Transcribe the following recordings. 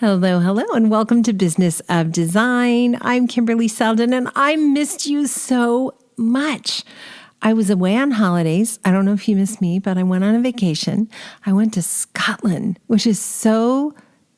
Hello, hello, and welcome to Business of Design. I'm Kimberley Seldon, and I missed you so much. I was away on holidays. I don't know if you missed me, but I went on a vacation. I went to Scotland, which is so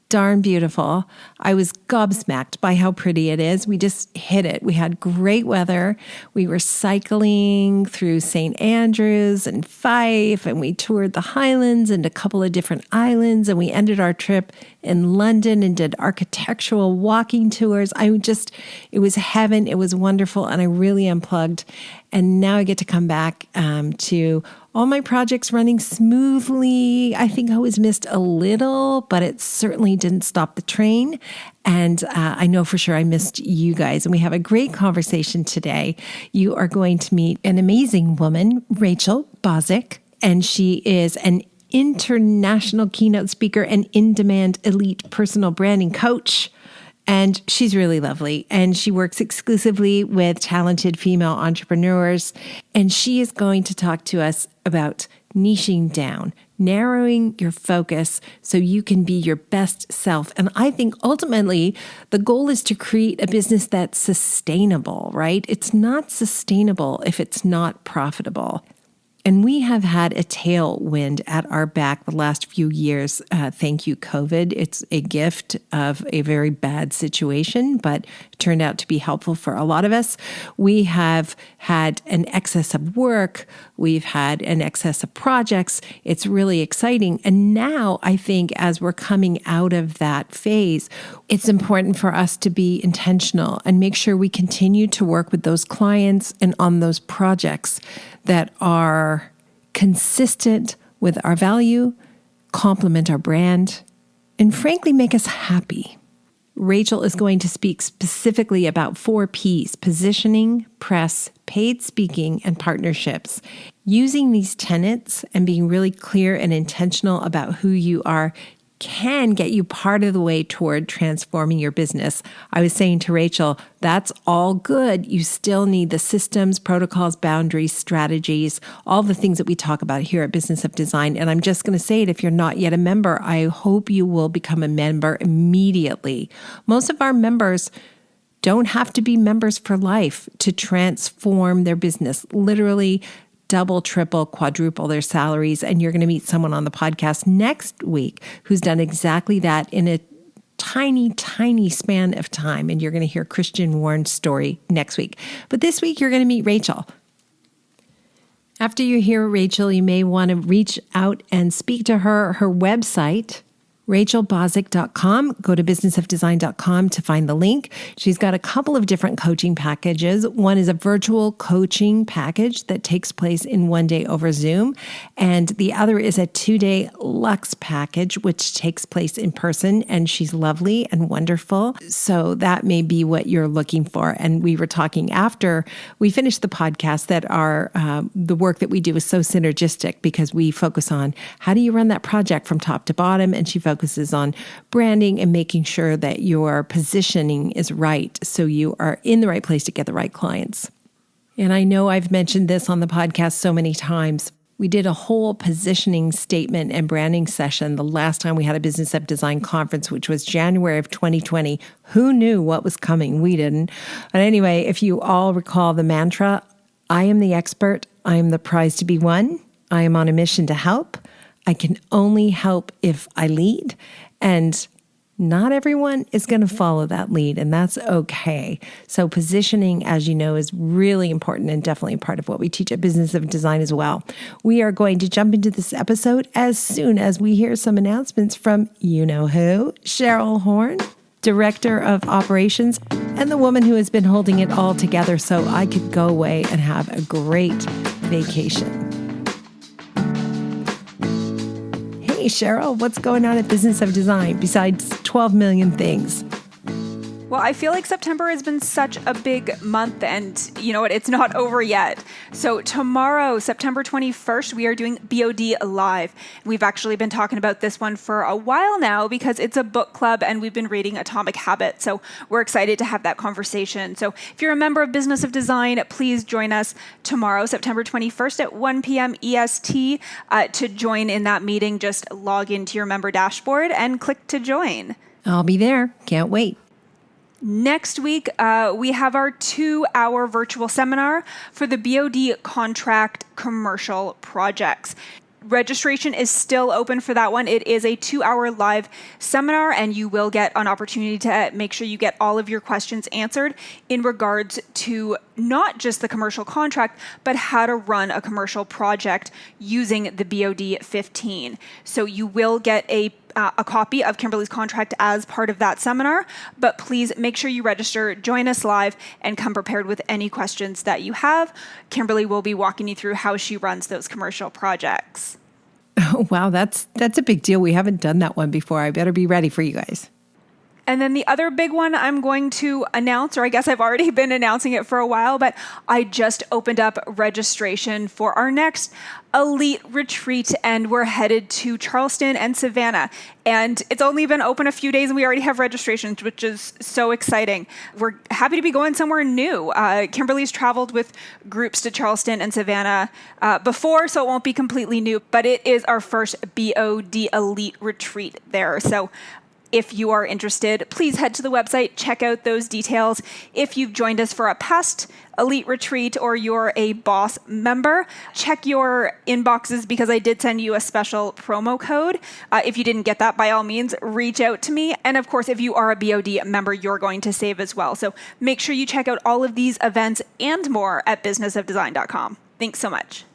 darn beautiful. I was gobsmacked by how pretty it is. We just hit it. We had great weather. We were cycling through St. Andrews and Fife, and we toured the Highlands and a couple of different islands, and we ended our trip in London and did architectural walking tours. It was heaven. It was wonderful, and I really unplugged. And now I get to come back to all my projects running smoothly. I think I was missed a little, but it certainly didn't stop the train. And I know for sure I missed you guys. And we have a great conversation today. You are going to meet an amazing woman, Rachael Bozsik, and she is an international keynote speaker and in-demand elite personal branding coach. And she's really lovely. And she works exclusively with talented female entrepreneurs. And she is going to talk to us about niching down, narrowing your focus so you can be your best self. And I think ultimately the goal is to create a business that's sustainable, right? It's not sustainable if it's not profitable. And we have had a tailwind at our back the last few years. Thank you, COVID. It's a gift of a very bad situation, but it turned out to be helpful for a lot of us. We have had an excess of work. We've had an excess of projects. It's really exciting. And now I think as we're coming out of that phase, it's important for us to be intentional and make sure we continue to work with those clients and on those projects that are consistent with our value, complement our brand, and frankly, make us happy. Rachael is going to speak specifically about 4 Ps: positioning, press, paid speaking, and partnerships. Using these tenets and being really clear and intentional about who you are can get you part of the way toward transforming your business. I was saying to Rachael, that's all good. You still need the systems, protocols, boundaries, strategies, all the things that we talk about here at Business of Design. And I'm just going to say it, if you're not yet a member, I hope you will become a member immediately. Most of our members don't have to be members for life to transform their business. Literally, double, triple, quadruple their salaries. And you're going to meet someone on the podcast next week who's done exactly that in a tiny, tiny span of time. And you're going to hear Christian Warren's story next week. But this week, you're going to meet Rachael. After you hear Rachael, you may want to reach out and speak to her. Her website, RachelBozsik.com. Go to businessofdesign.com to find the link. She's got a couple of different coaching packages. One is a virtual coaching package that takes place in 1 day over Zoom. And the other is a 2-day Luxe package, which takes place in person. And she's lovely and wonderful. So that may be what you're looking for. And we were talking after we finished the podcast that the work that we do is so synergistic because we focus on how do you run that project from top to bottom. And she focuses on branding and making sure that your positioning is right so you are in the right place to get the right clients. And I know I've mentioned this on the podcast so many times. We did a whole positioning statement and branding session the last time we had a Business of Design conference, which was January of 2020. Who knew what was coming? We didn't. But anyway, if you all recall the mantra, I am the expert. I am the prize to be won. I am on a mission to help. I can only help if I lead, and not everyone is going to follow that lead, and that's okay. So positioning, as you know, is really important and definitely a part of what we teach at Business of Design as well. We are going to jump into this episode as soon as we hear some announcements from you-know-who, Cheryl Horn, Director of Operations, and the woman who has been holding it all together so I could go away and have a great vacation. Hey, Cheryl, what's going on at Business of Design besides 12 million things? Well, I feel like September has been such a big month, and you know what? It's not over yet. So tomorrow, September 21st, we are doing BOD Live. We've actually been talking about this one for a while now because it's a book club and we've been reading Atomic Habits. So we're excited to have that conversation. So if you're a member of Business of Design, please join us tomorrow, September 21st at 1 p.m. EST to join in that meeting. Just log into your member dashboard and click to join. I'll be there. Can't wait. Next week, we have our 2-hour virtual seminar for the BOD contract commercial projects. Registration is still open for that one. It is a 2-hour live seminar, and you will get an opportunity to make sure you get all of your questions answered in regards to not just the commercial contract, but how to run a commercial project using the BOD 15. So you will get a copy of Kimberley's contract as part of that seminar, but please make sure you register, join us live, and come prepared with any questions that you have. Kimberley will be walking you through how she runs those commercial projects. Oh, wow, that's a big deal. We haven't done that one before. I better be ready for you guys. And then the other big one I'm going to announce, or I guess I've already been announcing it for a while, but I just opened up registration for our next elite retreat, and we're headed to Charleston and Savannah. And it's only been open a few days and we already have registrations, which is so exciting. We're happy to be going somewhere new. Kimberly's traveled with groups to Charleston and Savannah before, so it won't be completely new, but it is our first BOD elite retreat there. So if you are interested, please head to the website, check out those details. If you've joined us for a past elite retreat or you're a boss member, check your inboxes because I did send you a special promo code. If you didn't get that, by all means, reach out to me. And of course, if you are a BOD member, you're going to save as well. So make sure you check out all of these events and more at businessofdesign.com. Thanks so much.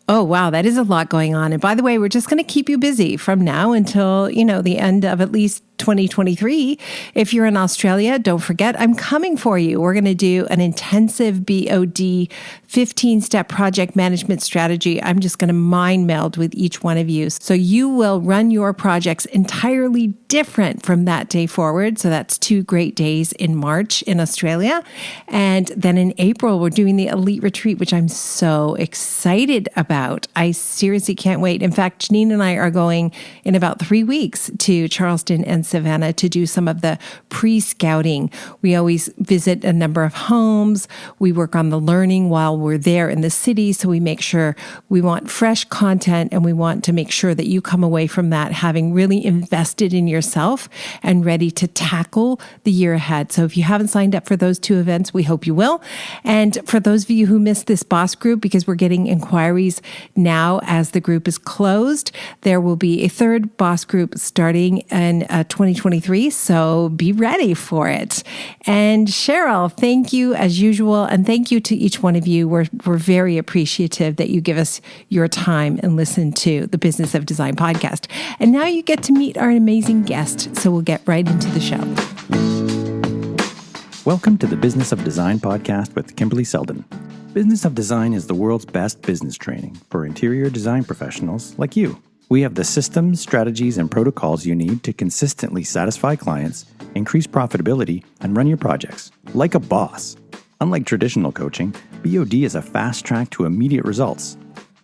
Oh, wow. That is a lot going on. And by the way, we're just going to keep you busy from now until, the end of at least 2023. If you're in Australia, don't forget, I'm coming for you. We're going to do an intensive BOD 15-step project management strategy. I'm just going to mind meld with each one of you. So you will run your projects entirely different from that day forward. So that's 2 great days in March in Australia. And then in April, we're doing the Elite Retreat, which I'm so excited about. I seriously can't wait. In fact, Janine and I are going in about 3 weeks to Charleston and Savannah to do some of the pre-scouting. We always visit a number of homes. We work on the learning while we're there in the city. So we make sure we want fresh content, and we want to make sure that you come away from that having really invested in yourself and ready to tackle the year ahead. So if you haven't signed up for those 2 events, we hope you will. And for those of you who missed this boss group, because we're getting inquiries now as the group is closed, there will be a 3rd boss group starting in 2023. So be ready for it. And Cheryl, thank you as usual. And thank you to each one of you. We're very appreciative that you give us your time and listen to the Business of Design podcast. And now you get to meet our amazing guest. So we'll get right into the show. Welcome to the Business of Design podcast with Kimberley Seldon. Business of Design is the world's best business training for interior design professionals like you. We have the systems, strategies, and protocols you need to consistently satisfy clients, increase profitability, and run your projects like a boss. Unlike traditional coaching, BOD is a fast track to immediate results.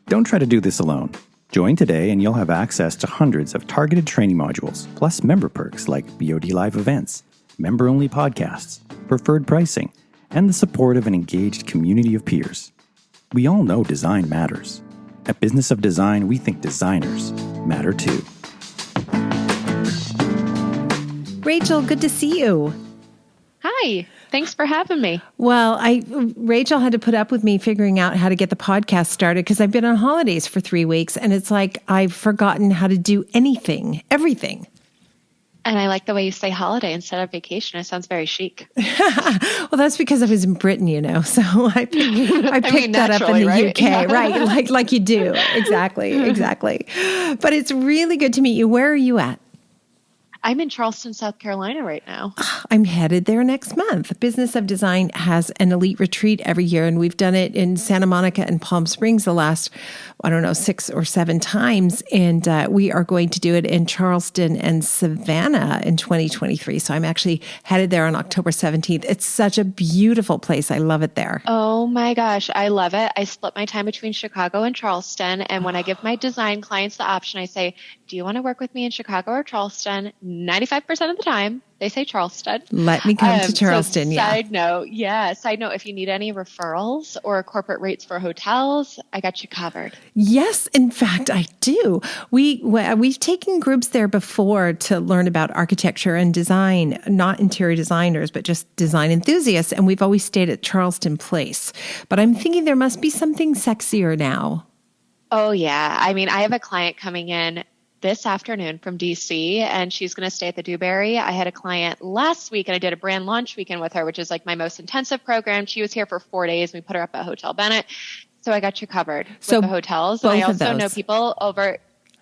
Don't try to do this alone. Join today and you'll have access to hundreds of targeted training modules, plus member perks like BOD live events, member-only podcasts, preferred pricing, and the support of an engaged community of peers. We all know design matters. At Business of Design, we think designers matter too. Rachel, good to see you. Hi. Thanks for having me. Well, Rachel had to put up with me figuring out how to get the podcast started because I've been on holidays for 3 weeks, and it's like I've forgotten how to do everything. And I like the way you say holiday instead of vacation. It sounds very chic. Well, that's because I was in Britain, so I picked that up in the right? UK, yeah. Right? Like you do. Exactly. But it's really good to meet you. Where are you at? I'm in Charleston, South Carolina right now. I'm headed there next month. Business of Design has an elite retreat every year, and we've done it in Santa Monica and Palm Springs the last, 6 or 7 times. And we are going to do it in Charleston and Savannah in 2023. So I'm actually headed there on October 17th. It's such a beautiful place. I love it there. Oh my gosh, I love it. I split my time between Chicago and Charleston. And when I give my design clients the option, I say, do you want to work with me in Chicago or Charleston? 95% of the time, they say Charleston. Let me come to Charleston. Side note, if you need any referrals or corporate rates for hotels, I got you covered. Yes, in fact, I do. We've taken groups there before to learn about architecture and design, not interior designers, but just design enthusiasts. And we've always stayed at Charleston Place. But I'm thinking there must be something sexier now. Oh, yeah. I mean, I have a client coming in this afternoon from DC, and she's going to stay at the Dewberry. I had a client last week, and I did a brand launch weekend with her, which is like my most intensive program. She was here for 4 days. We put her up at Hotel Bennett. So I got you covered with the hotels. And I also know people over...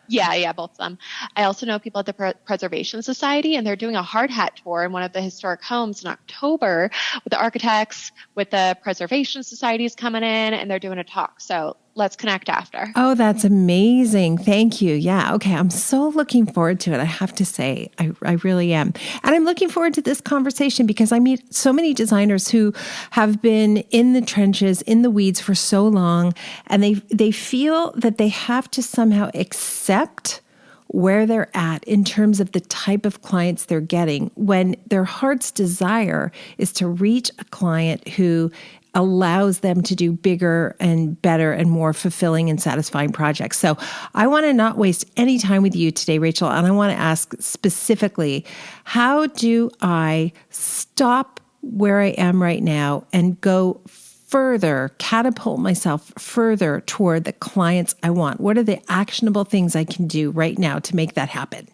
Yeah, both of them. I also know people at the Preservation Society, and they're doing a hard hat tour in one of the historic homes in October with the architects, with the Preservation Societies coming in, and they're doing a talk. So let's connect after. Oh, that's amazing. Thank you. Yeah. Okay. I'm so looking forward to it. I have to say, I really am. And I'm looking forward to this conversation because I meet so many designers who have been in the trenches, in the weeds for so long, and they feel that they have to somehow accept where they're at in terms of the type of clients they're getting when their heart's desire is to reach a client who allows them to do bigger and better and more fulfilling and satisfying projects. So I want to not waste any time with you today, Rachael, and I want to ask specifically, how do I stop where I am right now and go further, catapult myself further toward the clients I want? What are the actionable things I can do right now to make that happen?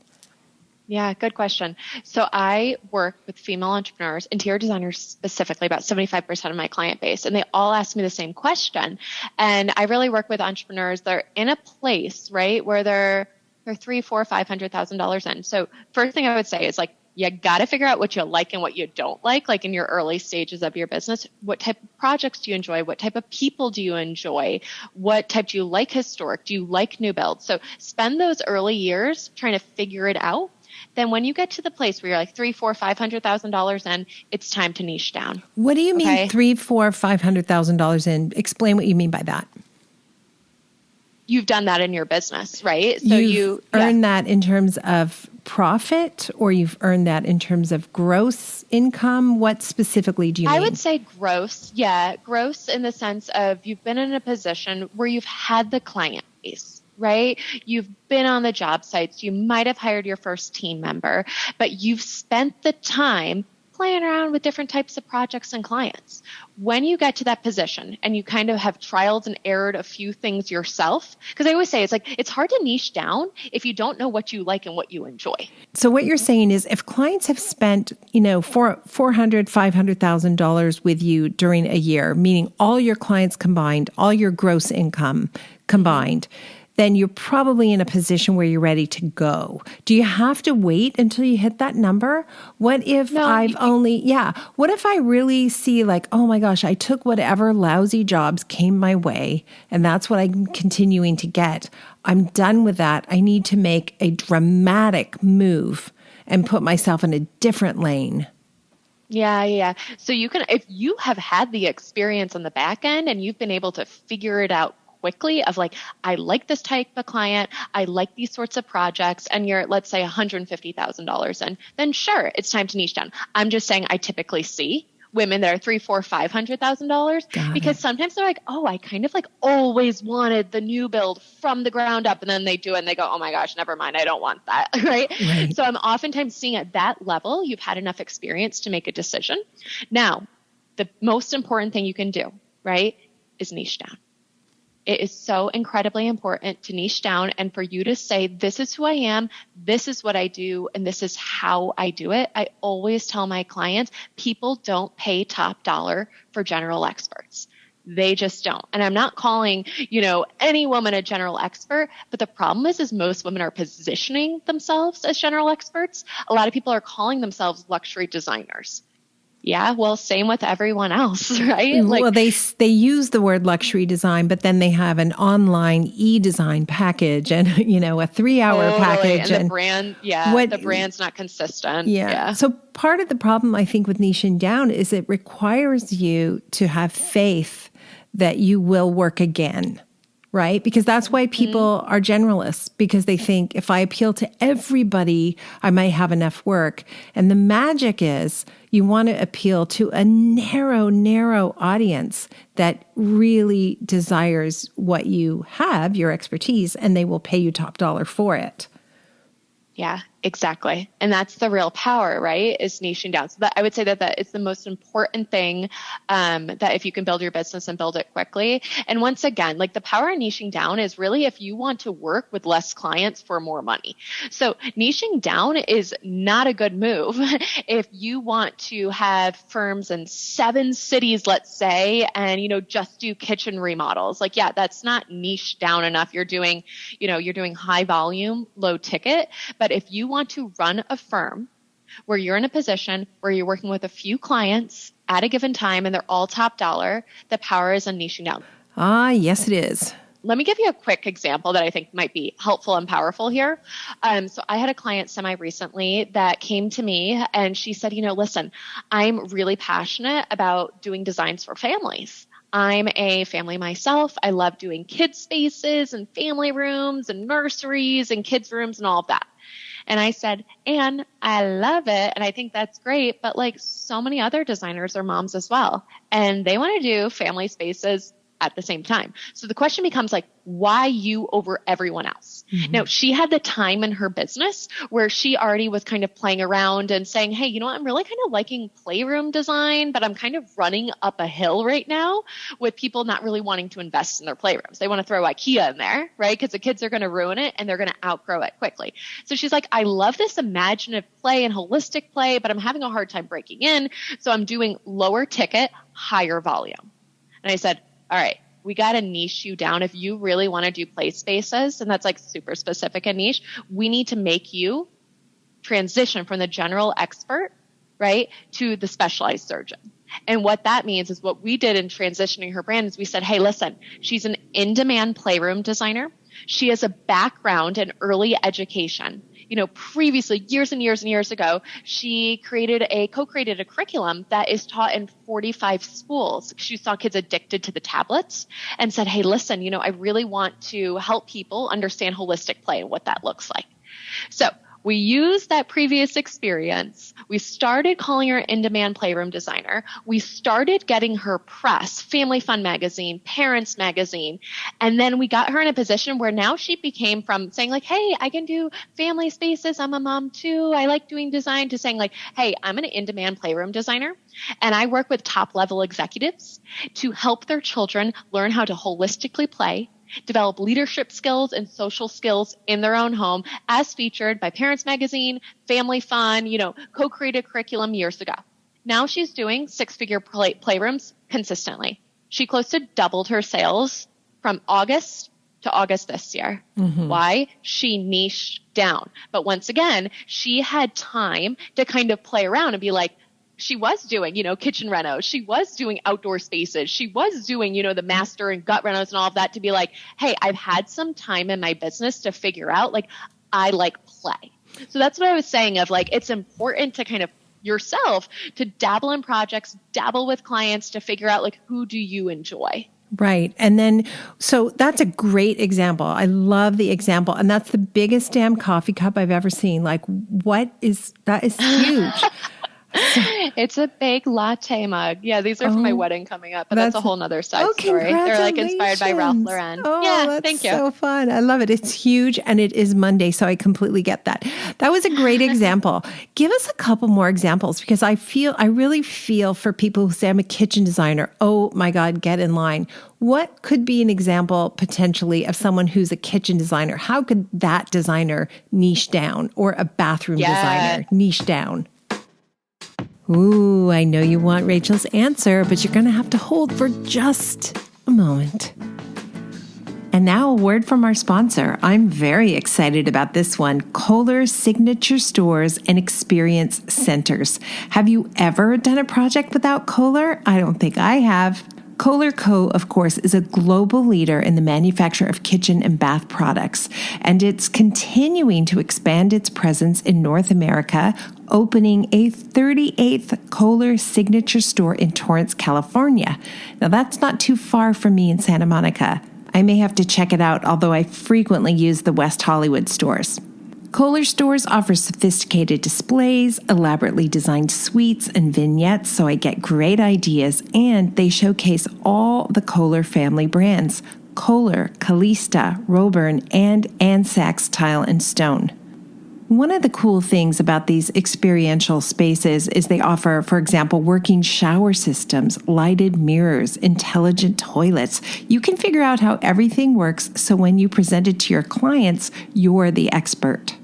Yeah, good question. So I work with female entrepreneurs, interior designers specifically, about 75% of my client base, and they all ask me the same question. And I really work with entrepreneurs that are in a place, right, where they're $300,000, $400,000, $500,000 in. So first thing I would say is like, you got to figure out what you like and what you don't like in your early stages of your business. What type of projects do you enjoy? What type of people do you enjoy? What type do you like historic? Do you like new builds? So spend those early years trying to figure it out. Then when you get to the place where you're like $300,000, $400,000, $500,000 in, it's time to niche down. What do you mean $300,000, $400,000, $500,000 in? Explain what you mean by that. You've done that in your business, right? So you've earned that in terms of profit, or you've earned that in terms of gross income? What specifically do you mean? I would say gross. Yeah, gross in the sense of you've been in a position where you've had the client base, right? You've been on the job sites. You might have hired your first team member, but you've spent the time playing around with different types of projects and clients. When you get to that position and you kind of have trialed and errored a few things yourself, because I always say it's hard to niche down if you don't know what you like and what you enjoy. So what you're saying is if clients have spent, $400,000, $500,000 with you during a year, meaning all your clients combined, all your gross income combined, then you're probably in a position where you're ready to go. Do you have to wait until you hit that number? What if what if I really see like, oh my gosh, I took whatever lousy jobs came my way and that's what I'm continuing to get. I'm done with that. I need to make a dramatic move and put myself in a different lane. Yeah. So you can, if you have had the experience on the back end and you've been able to figure it out quickly of like, I like this type of client, I like these sorts of projects, and you're, let's say, $150,000 in, then sure, it's time to niche down. I'm just saying I typically see women that are $300,000, $400,000, $500,000 because sometimes they're like, oh, I kind of like always wanted the new build from the ground up, and then they do it and they go, oh my gosh, never mind, I don't want that, right? So I'm oftentimes seeing at that level, you've had enough experience to make a decision. Now, the most important thing you can do, right, is niche down. It is so incredibly important to niche down and for you to say, this is who I am, this is what I do, and this is how I do it. I always tell my clients, people don't pay top dollar for general experts. They just don't. And I'm not calling, any woman a general expert, but the problem is most women are positioning themselves as general experts. A lot of people are calling themselves luxury designers. Yeah, well, same with everyone else, right? Well, they use the word luxury design, but then they have an online e-design package and, a 3-hour package. And the brand, the brand's not consistent. Yeah. So part of the problem, I think, with niching down is it requires you to have faith that you will work again. right? Because that's why people are generalists, because they think if I appeal to everybody, I might have enough work. And the magic is you want to appeal to a narrow audience that really desires what you have, your expertise, and they will pay you top dollar for it. Yeah, exactly. And that's the real power, right? Is niching down. So that I would say that it's the most important thing, that if you can build your business and build it quickly. And once again, like the power of niching down is really if you want to work with less clients for more money. So niching down is not a good move. If you want to have firms in 7 cities, let's say, and, just do kitchen remodels, like, yeah, that's not niche down enough. You're doing high volume, low ticket. But if you want to run a firm where you're in a position where you're working with a few clients at a given time and they're all top dollar, the power is in niching down. Ah, yes, it is. Let me give you a quick example that I think might be helpful and powerful here. So I had a client semi-recently that came to me and she said, listen, I'm really passionate about doing designs for families. I'm a family myself. I love doing kids spaces and family rooms and nurseries and kids rooms and all of that. And I said, Anne, I love it. And I think that's great. But like so many other designers are moms as well. And they want to do family spaces at the same time. So the question becomes like, why you over everyone else? Mm-hmm. Now, she had the time in her business where she already was kind of playing around and saying, hey, I'm really kind of liking playroom design, but I'm kind of running up a hill right now with people not really wanting to invest in their playrooms. They want to throw IKEA in there, right? Because the kids are going to ruin it and they're going to outgrow it quickly. So she's like, I love this imaginative play and holistic play, but I'm having a hard time breaking in. So I'm doing lower ticket, higher volume. And I said, all right, we got to niche you down. If you really want to do play spaces, and that's like super specific and niche, we need to make you transition from the general expert, right, to the specialized surgeon. And what that means is what we did in transitioning her brand is we said, hey, listen, she's an in-demand playroom designer. She has a background in early education. Previously, years and years and years ago, she co-created a curriculum that is taught in 45 schools. She saw kids addicted to the tablets and said, hey, listen, I really want to help people understand holistic play and what that looks like. So we used that previous experience. We started calling her in-demand playroom designer. We started getting her press, Family Fun magazine, Parents magazine. And then we got her in a position where now she became from saying like, hey, I can do family spaces. I'm a mom too. I like doing design, to saying like, hey, I'm an in-demand playroom designer. And I work with top level executives to help their children learn how to holistically play, develop leadership skills and social skills in their own home, as featured by Parents Magazine, Family Fun, co-created curriculum years ago. Now she's doing 6-figure playrooms consistently. She close to doubled her sales from August to August this year. Mm-hmm. Why? She niched down. But once again, she had time to kind of play around and be like, she was doing, kitchen renos. She was doing outdoor spaces. She was doing, the master and gut renos and all of that, to be like, hey, I've had some time in my business to figure out, like, I like play. So that's what I was saying of like, it's important to kind of yourself to dabble in projects, dabble with clients to figure out like, who do you enjoy? Right. And then, so that's a great example. I love the example. And that's the biggest damn coffee cup I've ever seen. Like, that is huge. It's a big latte mug. Yeah, these are for my wedding coming up, but that's a whole nother side story. They're like inspired by Ralph Lauren. Thank you. So fun. I love it. It's huge and it is Monday, so I completely get that. That was a great example. Give us a couple more examples, because I really feel for people who say, I'm a kitchen designer. Oh my God, get in line. What could be an example potentially of someone who's a kitchen designer? How could that designer niche down, or a bathroom designer niche down? Ooh, I know you want Rachel's answer, but you're going to have to hold for just a moment. And now a word from our sponsor. I'm very excited about this one. Kohler Signature Stores and Experience Centers. Have you ever done a project without Kohler? I don't think I have. Kohler Co., of course, is a global leader in the manufacture of kitchen and bath products, and it's continuing to expand its presence in North America, opening a 38th Kohler Signature store in Torrance, California. Now, that's not too far from me in Santa Monica. I may have to check it out, although I frequently use the West Hollywood stores. Kohler stores offer sophisticated displays, elaborately designed suites, and vignettes, so I get great ideas, and they showcase all the Kohler family brands: Kohler, Callista, Roburn, and Ansax Tile and Stone. One of the cool things about these experiential spaces is they offer, for example, working shower systems, lighted mirrors, intelligent toilets. You can figure out how everything works, so when you present it to your clients, you're the expert.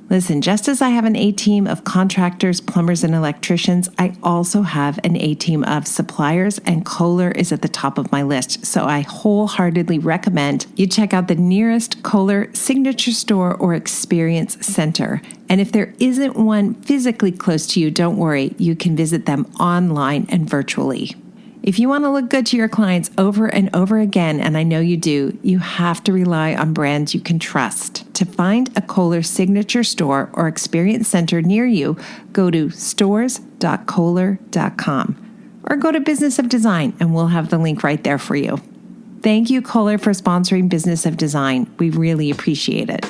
Listen, just as I have an A-team of contractors, plumbers, and electricians, I also have an A-team of suppliers, and Kohler is at the top of my list. So I wholeheartedly recommend you check out the nearest Kohler signature store or experience center. And if there isn't one physically close to you, don't worry. You can visit them online and virtually. If you want to look good to your clients over and over again, and I know you do, you have to rely on brands you can trust. To find a Kohler signature store or experience center near you, go to stores.kohler.com or go to Business of Design and we'll have the link right there for you. Thank you, Kohler, for sponsoring Business of Design. We really appreciate it.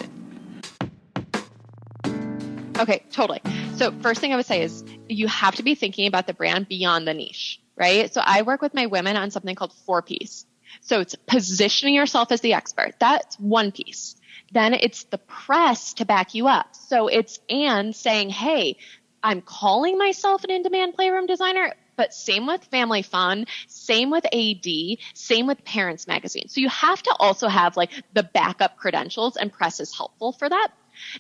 Okay, totally. So first thing I would say is you have to be thinking about the brand beyond the niche, right? So I work with my women on something called 4Ps. So it's positioning yourself as the expert. That's one piece. Then it's the press to back you up. So it's Anne saying, hey, I'm calling myself an in-demand playroom designer, but same with Family Fun, same with AD, same with Parents Magazine. So you have to also have like the backup credentials, and press is helpful for that.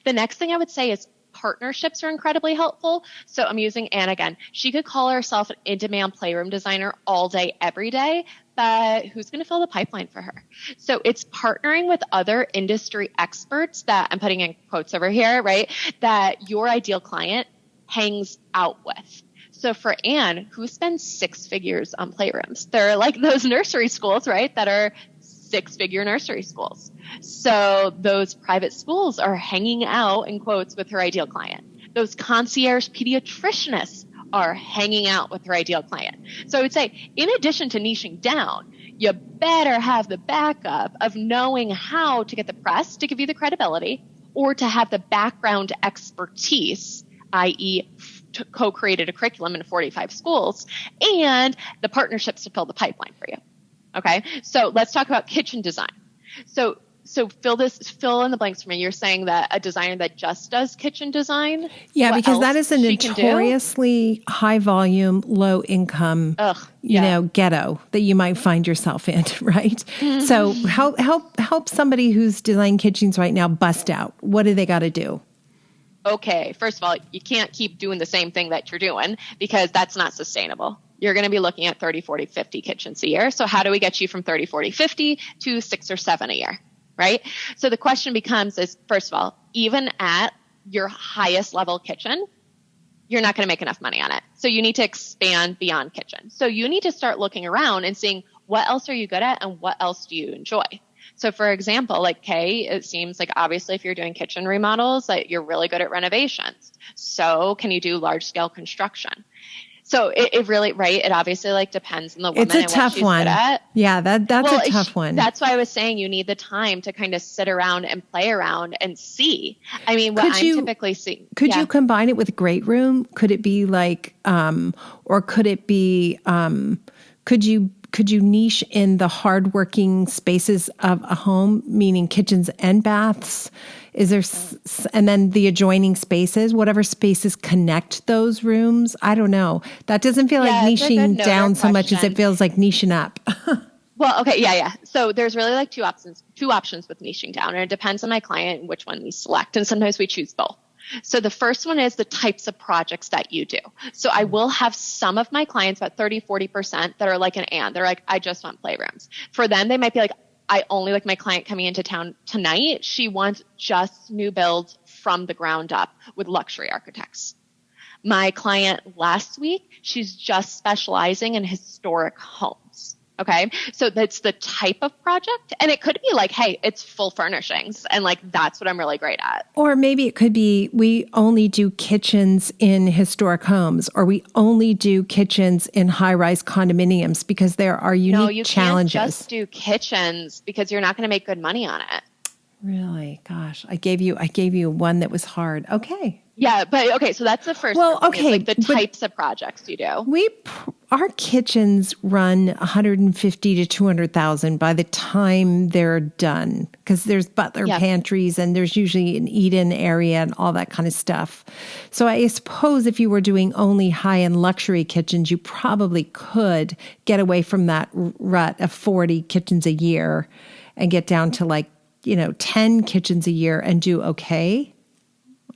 The next thing I would say is partnerships are incredibly helpful. So I'm using Anne again. She could call herself an in-demand playroom designer all day, every day, but who's going to fill the pipeline for her? So it's partnering with other industry experts that I'm putting in quotes over here, right? That your ideal client hangs out with. So for Anne, who spends 6 figures on playrooms? They're like those nursery schools, right? That are 6-figure nursery schools. So those private schools are hanging out, in quotes, with her ideal client. Those concierge pediatricianists are hanging out with her ideal client. So I would say, in addition to niching down, you better have the backup of knowing how to get the press to give you the credibility, or to have the background expertise, i.e. co-created a curriculum in 45 schools, and the partnerships to fill the pipeline for you. Okay, so let's talk about kitchen design. So fill in the blanks for me. You're saying that a designer that just does kitchen design? Yeah, because that is a notoriously high volume, low income, ghetto that you might find yourself in, right? Mm-hmm. So help somebody who's designing kitchens right now bust out. What do they got to do? Okay, first of all, you can't keep doing the same thing that you're doing, because that's not sustainable. You're going to be looking at 30, 40, 50 kitchens a year. So how do we get you from 30, 40, 50 to 6 or 7 a year, right? So the question becomes is, first of all, even at your highest level kitchen, you're not going to make enough money on it. So you need to expand beyond kitchen. So you need to start looking around and seeing what else are you good at and what else do you enjoy. So for example, like Kay, it seems like obviously if you're doing kitchen remodels, that you're really good at renovations. So can you do large scale construction? So it really, right, it obviously like depends on the woman. It's a tough one. Yeah, that's a tough one. That's why I was saying you need the time to kind of sit around and play around and see. I mean, what I'm typically seeing. Could you combine it with great room? Could it be like, or could it be, could you niche in the hardworking spaces of a home, meaning kitchens and baths? Is there, and then the adjoining spaces, whatever spaces connect those rooms? I don't know. That doesn't feel like niching down so much as it feels like niching up. Well, okay. Yeah. So there's really like two options with niching down, and it depends on my client and which one we select. And sometimes we choose both. So the first one is the types of projects that you do. So I will have some of my clients, about 30, 40%, that are like an Anne. They're like, I just want playrooms. For them, they might be like, I only like my client coming into town tonight. She wants just new builds from the ground up with luxury architects. My client last week, she's just specializing in historic homes. Okay. So that's the type of project. And it could be like, hey, it's full furnishings. And like, that's what I'm really great at. Or maybe it could be we only do kitchens in historic homes, or we only do kitchens in high-rise condominiums because there are unique challenges. Can't just do kitchens because you're not going to make good money on it. Really? Gosh, I gave you one that was hard. Okay. Yeah, but okay, so that's the first. Well, okay, like the types of projects you do. Our kitchens run 150 to 200,000 by the time they're done, because there's butler pantries and there's usually an eat-in area and all that kind of stuff. So I suppose if you were doing only high-end luxury kitchens, you probably could get away from that rut of 40 kitchens a year and get down to 10 kitchens a year and do okay.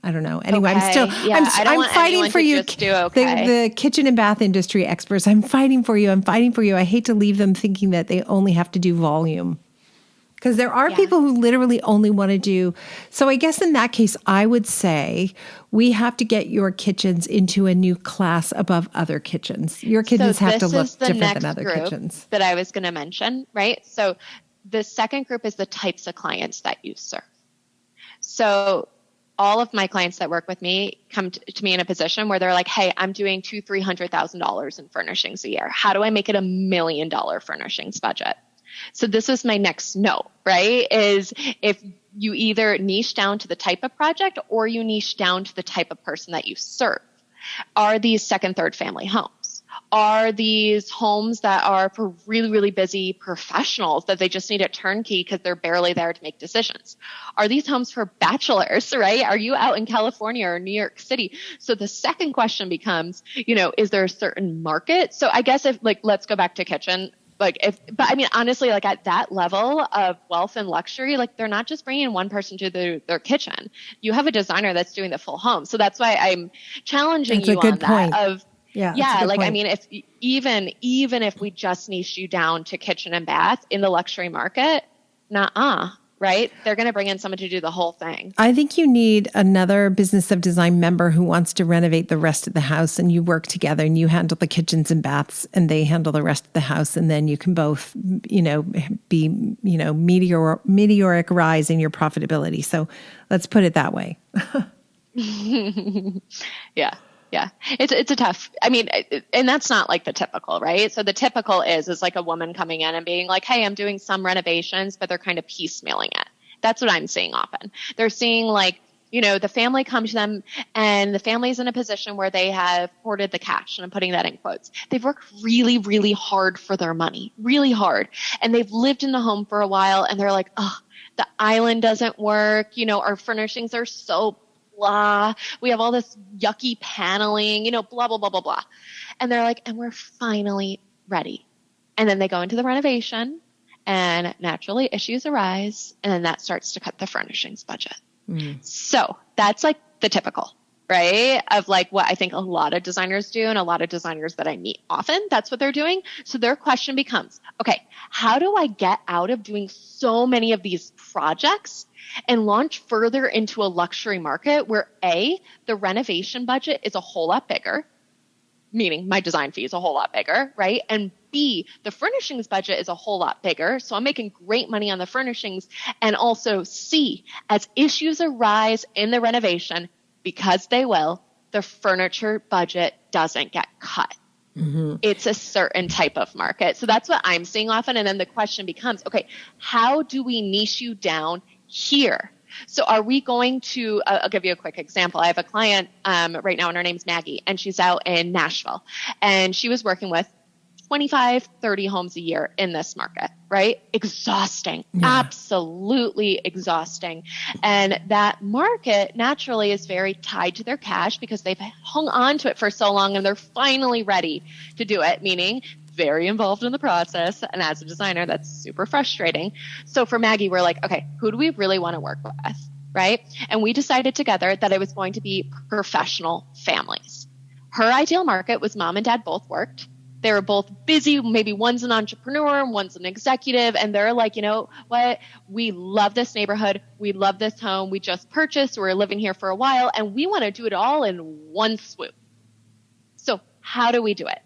I don't know. Anyway, okay. I'm fighting for you. The kitchen and bath industry experts, I'm fighting for you. I hate to leave them thinking that they only have to do volume. Because there are people who literally only want to do. So I guess in that case, I would say we have to get your kitchens into a new class above other kitchens. Your kitchens have to look different than other kitchens. That I was going to mention, right? So the second group is the types of clients that you serve. So all of my clients that work with me come to me in a position where they're like, hey, I'm doing $200,000-$300,000 in furnishings a year. How do I make it $1 million furnishings budget? So this is my next note, right? Is if you either niche down to the type of project or you niche down to the type of person that you serve. Are these second, third family homes? Are these homes that are for really, really busy professionals that they just need a turnkey because they're barely there to make decisions? Are these homes for bachelors, right? Are you out in California or New York City? So the second question becomes, is there a certain market? So I guess let's go back to kitchen. Honestly, at that level of wealth and luxury, they're not just bringing one person to their kitchen. You have a designer that's doing the full home. So that's why I'm challenging you on that. If even if we just niche you down to kitchen and bath in the luxury market, right? They're going to bring in someone to do the whole thing. I think you need another Business of Design member who wants to renovate the rest of the house, and you work together and you handle the kitchens and baths and they handle the rest of the house. And then you can both, be, meteoric rise in your profitability. So let's put it that way. Yeah. It's a tough, and that's not the typical, right? So the typical is like a woman coming in and being like, hey, I'm doing some renovations, but they're kind of piecemealing it. That's what I'm seeing often. They're seeing the family comes to them and the family's in a position where they have hoarded the cash, and I'm putting that in quotes. They've worked really, really hard for their money, really hard. And they've lived in the home for a while and they're like, oh, the island doesn't work. Our furnishings are so blah. We have all this yucky paneling, blah, blah, blah, blah, blah. And they're like, and we're finally ready. And then they go into the renovation and naturally issues arise. And then that starts to cut the furnishings budget. Mm. So that's the typical, right? Of what I think a lot of designers do, and a lot of designers that I meet often, that's what they're doing. So their question becomes, okay, how do I get out of doing so many of these projects and launch further into a luxury market where the renovation budget is a whole lot bigger, meaning my design fee is a whole lot bigger, right? And B, the furnishings budget is a whole lot bigger. So I'm making great money on the furnishings. And also C, as issues arise in the renovation, because they will, the furniture budget doesn't get cut. Mm-hmm. It's a certain type of market. So that's what I'm seeing often. And then the question becomes, okay, how do we niche you down here? So are we going to, I'll give you a quick example. I have a client right now, and her name's Maggie, and she's out in Nashville. And she was working with 25, 30 homes a year in this market, right? Exhausting, absolutely exhausting. And that market naturally is very tied to their cash because they've hung on to it for so long and they're finally ready to do it, meaning very involved in the process. And as a designer, that's super frustrating. So for Maggie, we're like, okay, who do we really want to work with, right? And we decided together that it was going to be professional families. Her ideal market was mom and dad both worked. They were both busy. Maybe one's an entrepreneur and one's an executive. And they're like, you know what? We love this neighborhood. We love this home. We just purchased. We're living here for a while. And we want to do it all in one swoop. So how do we do it?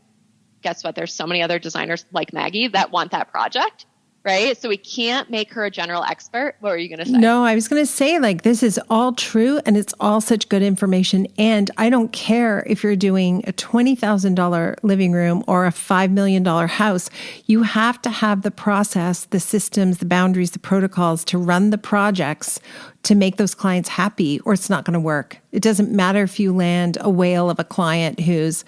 guess what? There's so many other designers like Maggie that want that project. Right? So we can't make her a general expert. What were you going to say? No, I was going to say, like, this is all true and it's all such good information. And I don't care if you're doing a $20,000 living room or a $5 million house. You have to have the process, the systems, the boundaries, the protocols to run the projects to make those clients happy, or it's not going to work. It doesn't matter if you land a whale of a client who's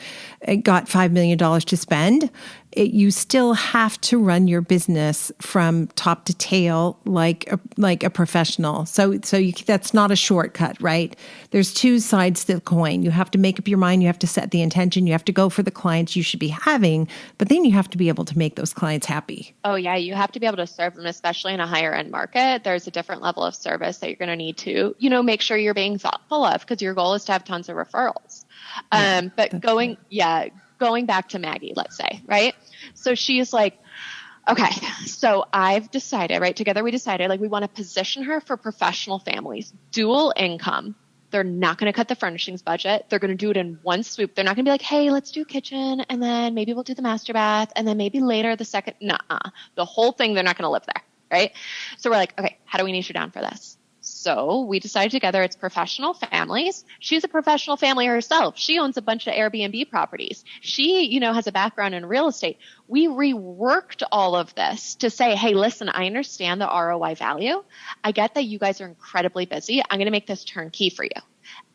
got $5 million to spend. You still have to run your business from top to tail like a professional. So that's not a shortcut, right? There's two sides to the coin. You have to make up your mind. You have to set the intention. You have to go for the clients you should be having, but then you have to be able to make those clients happy. Oh yeah, you have to be able to serve them, especially in a higher end market. There's a different level of service that you're going to need to, make sure you're being thoughtful of, because your goal is to have tons of referrals. But going back to Maggie, let's say, right? So she's like, okay, so I've decided, right? Together we decided, like, we want to position her for professional families, dual income. They're not going to cut the furnishings budget. They're going to do it in one swoop. They're not going to be like, hey, let's do kitchen, and then maybe we'll do the master bath, and then maybe later the second. Nuh-uh. The whole thing, they're not going to live there, right? So we're like, okay, how do we niche her down for this? So we decided together it's professional families. She's a professional family herself. She owns a bunch of Airbnb properties. She, has a background in real estate. We reworked all of this to say, hey, listen, I understand the ROI value. I get that you guys are incredibly busy. I'm going to make this turnkey for you.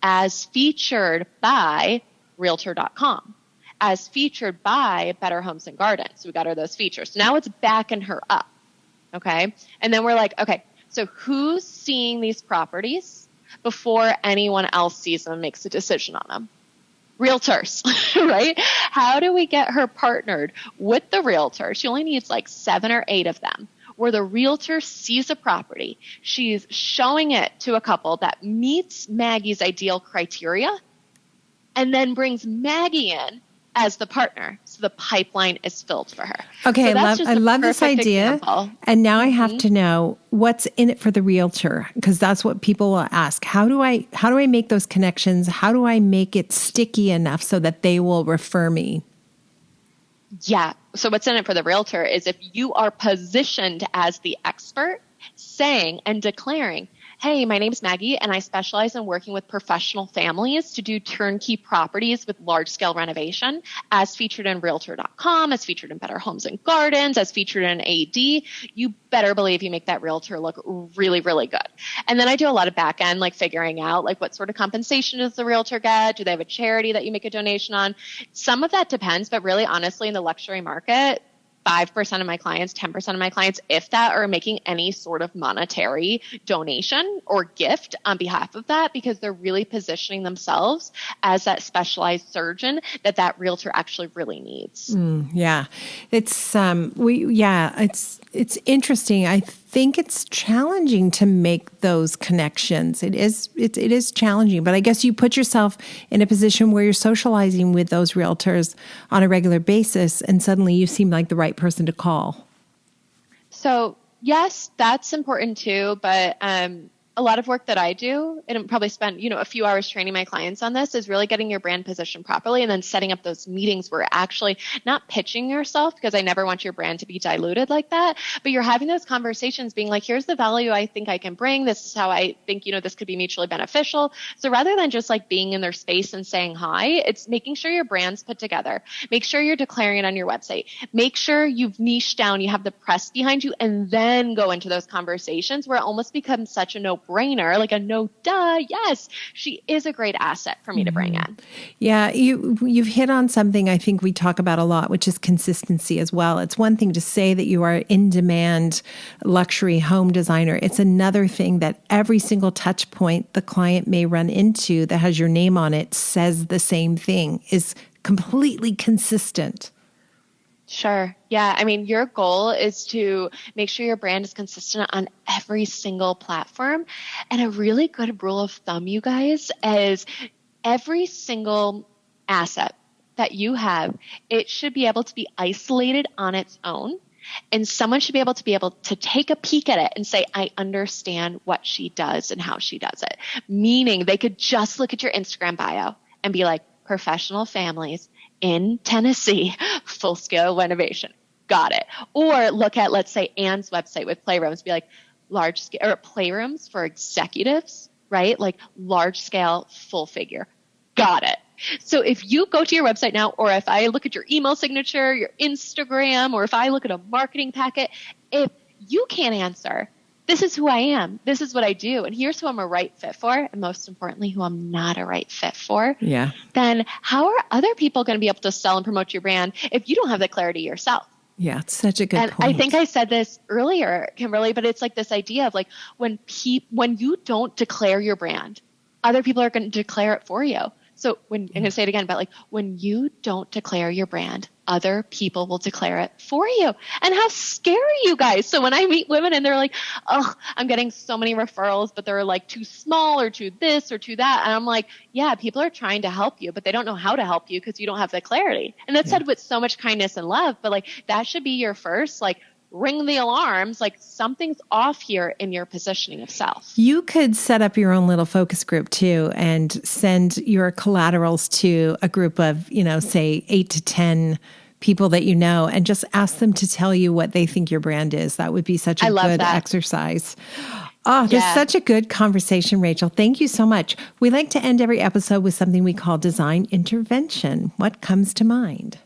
As featured by Realtor.com. As featured by Better Homes and Gardens. So we got her those features. Now it's backing her up. Okay. And then we're like, okay, so who's seeing these properties before anyone else sees them and makes a decision on them? Realtors, right? How do we get her partnered with the realtor? She only needs like 7 or 8 of them, where the realtor sees a property. She's showing it to a couple that meets Maggie's ideal criteria, and then brings Maggie in as the partner. So the pipeline is filled for her. Okay, so I love this idea. Example. And now I have to know what's in it for the realtor, because that's what people will ask. How do I make those connections? How do I make it sticky enough so that they will refer me? Yeah. So what's in it for the realtor is if you are positioned as the expert, saying and declaring, hey, my name is Maggie, and I specialize in working with professional families to do turnkey properties with large-scale renovation, as featured in Realtor.com, as featured in Better Homes and Gardens, as featured in AD. You better believe you make that realtor look really, really good. And then I do a lot of back-end, like figuring out like what sort of compensation does the realtor get? Do they have a charity that you make a donation on? Some of that depends, but really honestly, in the luxury market, 5% of my clients, 10% of my clients, if that, are making any sort of monetary donation or gift on behalf of that, because they're really positioning themselves as that specialized surgeon that realtor actually really needs. Yeah. It's it's interesting. I think it's challenging to make those connections. It is challenging, but I guess you put yourself in a position where you're socializing with those realtors on a regular basis, and suddenly you seem like the right person to call. So yes, that's important too, but a lot of work that I do, and probably spend, a few hours training my clients on this, is really getting your brand positioned properly and then setting up those meetings where actually not pitching yourself, because I never want your brand to be diluted like that, but you're having those conversations being like, here's the value I think I can bring. This is how I think, this could be mutually beneficial. So rather than just like being in their space and saying hi, it's making sure your brand's put together. Make sure you're declaring it on your website. Make sure you've niched down, you have the press behind you, and then go into those conversations where it almost becomes such a no-brainer, like a yes, she is a great asset for me to bring in. Yeah, you've hit on something I think we talk about a lot, which is consistency as well. It's one thing to say that you are in-demand luxury home designer. It's another thing that every single touch point the client may run into that has your name on it says the same thing, is completely consistent. Sure. Yeah. I mean, your goal is to make sure your brand is consistent on every single platform. And a really good rule of thumb, you guys, is every single asset that you have, it should be able to be isolated on its own. And someone should be able to take a peek at it and say, I understand what she does and how she does it. Meaning they could just look at your Instagram bio and be like, professional families in Tennessee, full-scale renovation. Got it. Or look at, let's say, Anne's website with playrooms, be like large scale, or playrooms for executives, right? Like large scale, full figure. Got it. So if you go to your website now, or if I look at your email signature, your Instagram, or if I look at a marketing packet, if you can't answer, this is who I am, this is what I do, and here's who I'm a right fit for, and most importantly, who I'm not a right fit for, then how are other people going to be able to sell and promote your brand if you don't have the clarity yourself? Yeah, it's such a good point. And I think I said this earlier, Kimberly, but it's like this idea of like when you don't declare your brand, other people are going to declare it for you. So I'm going to say it again, but like when you don't declare your brand, other people will declare it for you. And how scary, you guys. So when I meet women and they're like, oh, I'm getting so many referrals, but they're like too small or too this or too that. And I'm like, yeah, people are trying to help you, but they don't know how to help you because you don't have the clarity. And that's said with so much kindness and love, but like that should be your first, like, ring the alarms, like something's off here in your positioning of self. You could set up your own little focus group too and send your collaterals to a group of, say 8 to 10 people that you know and just ask them to tell you what they think your brand is. That would be such a good exercise. Oh, this is such a good conversation, Rachel. Thank you so much. We like to end every episode with something we call design intervention. What comes to mind?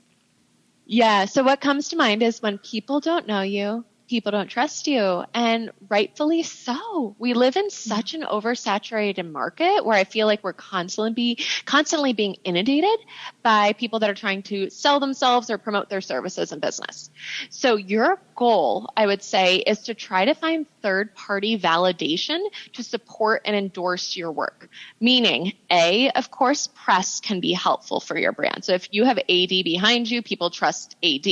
Yeah. So what comes to mind is when people don't know you, people don't trust you, and rightfully so. We live in such an oversaturated market where I feel like we're constantly being inundated by people that are trying to sell themselves or promote their services and business. So your goal, I would say, is to try to find third-party validation to support and endorse your work. Meaning, of course, press can be helpful for your brand. So if you have AD behind you, people trust AD.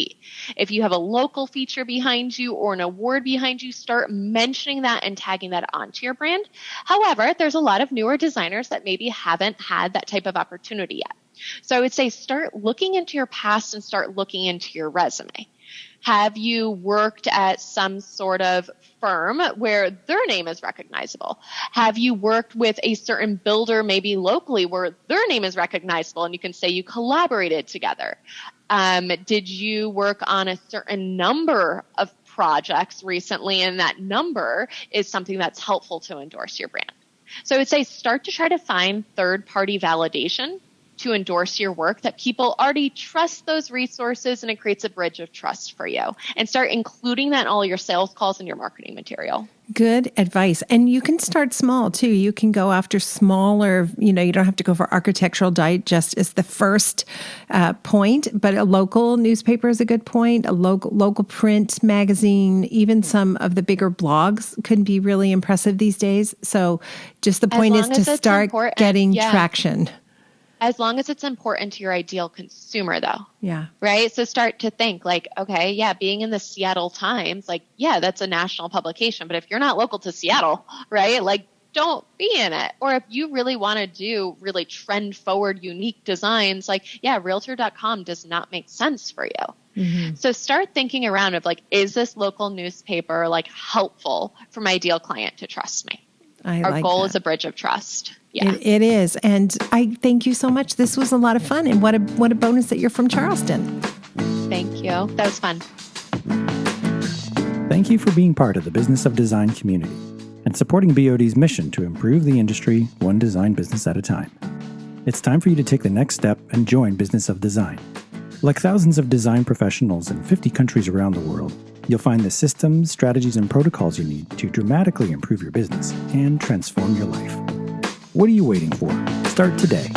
If you have a local feature behind you or an award behind you, start mentioning that and tagging that onto your brand. However, there's a lot of newer designers that maybe haven't had that type of opportunity yet. So I would say start looking into your past and start looking into your resume. Have you worked at some sort of firm where their name is recognizable? Have you worked with a certain builder, maybe locally, where their name is recognizable and you can say you collaborated together? Did you work on a certain number of projects recently, and that number is something that's helpful to endorse your brand? So I would say start to try to find third-party validation to endorse your work, that people already trust those resources, and it creates a bridge of trust for you. And start including that in all your sales calls and your marketing material. Good advice. And you can start small too. You can go after smaller, you don't have to go for Architectural Digest as the first point, but a local newspaper is a good point. A local print magazine, even some of the bigger blogs could be really impressive these days. So just the point is to start getting traction. As long as it's important to your ideal consumer, though. Yeah. Right? So start to think like, okay, being in the Seattle Times, like, that's a national publication. But if you're not local to Seattle, right, like, don't be in it. Or if you really want to do really trend forward, unique designs, like, realtor.com does not make sense for you. Mm-hmm. So start thinking around of like, is this local newspaper like helpful for my ideal client to trust me? Our goal is a bridge of trust. Yeah. It is. And I thank you so much. This was a lot of fun. And what a bonus that you're from Charleston. Thank you. That was fun. Thank you for being part of the Business of Design community and supporting BOD's mission to improve the industry one design business at a time. It's time for you to take the next step and join Business of Design. Like thousands of design professionals in 50 countries around the world, you'll find the systems, strategies, and protocols you need to dramatically improve your business and transform your life. What are you waiting for? Start today.